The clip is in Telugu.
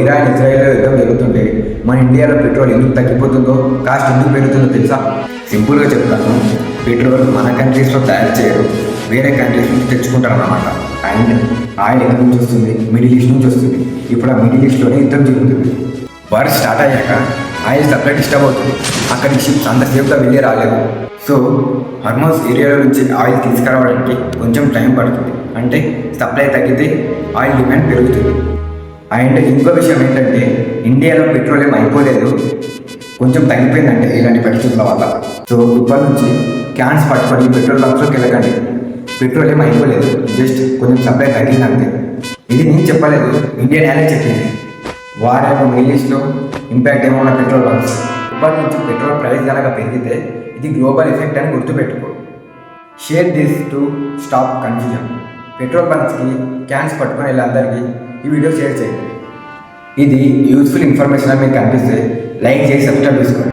ఇరాన్ ఇజ్రాయెల్ యుద్ధం జరుగుతుంటే మన ఇండియాలో పెట్రోల్ ఎందుకు తగ్గిపోతుందో, కాస్ట్ ఎందుకు పెరుగుతుందో తెలుసా? సింపుల్గా చెప్తాను. పెట్రోల్ మన కంట్రీస్లో తయారు చేయరు, వేరే కంట్రీస్ నుంచి తెచ్చుకుంటారు అన్నమాట. అండ్ ఆయిల్ ఎక్కడి నుంచి వస్తుంది? మిడిల్ ఈస్ట్ నుంచి వస్తుంది. ఇప్పుడు ఆ మిడిల్ ఈస్ట్లోనే యుద్ధం జరుగుతుంది. వార్ స్టార్ట్ అయ్యాక ఆయిల్ సప్లై డిస్టర్బ్ అవుతుంది. అక్కడికి షిప్స్ అంత సేఫ్గా వెళ్ళి రాలేవు. సో హార్మోస్ ఏరియాలో నుంచి ఆయిల్ తీసుకురావడానికి కొంచెం టైం పడుతుంది. అంటే సప్లై తగ్గితే ఆయిల్ డిమాండ్ పెరుగుతుంది. అండ్ ఇంకో విషయం ఏంటంటే, ఇండియాలో పెట్రోలియం అయిపోలేదు, కొంచెం తగ్గిపోయిందంటే ఇలాంటి పరిస్థితుల వల్ల. సో ఇప్పటి నుంచి క్యాన్స్ పట్టుకొని పెట్రోల్ బంక్స్లోకి వెళ్ళకండి. పెట్రోలియం అయిపోలేదు, జస్ట్ కొంచెం సప్లై తగ్గిందంతే. ఇది నేను చెప్పలేదు, ఇండియన్ ఎయిర్లైన్స్ చెప్పింది. వార్ యొక్క మిడిల్ ఈస్ట్లో ఇంపాక్ట్ ఏమో ఉన్న పెట్రోల్ బంక్స్. ఇప్పటి నుంచి పెట్రోల్ ప్రైస్ కనుక పెరిగితే ఇది గ్లోబల్ ఎఫెక్ట్ అని గుర్తుపెట్టుకో. Share this to stop confusion. Petrol బంక్స్కి క్యాన్స్ పట్టుకుని వీళ్ళందరికీ ఈ వీడియో షేర్ చేయండి. ఇది యూస్ఫుల్ ఇన్ఫర్మేషన్ మీకు కనిపిస్తే లైక్ చేసి సబ్స్క్రైబ్ చేసుకోండి.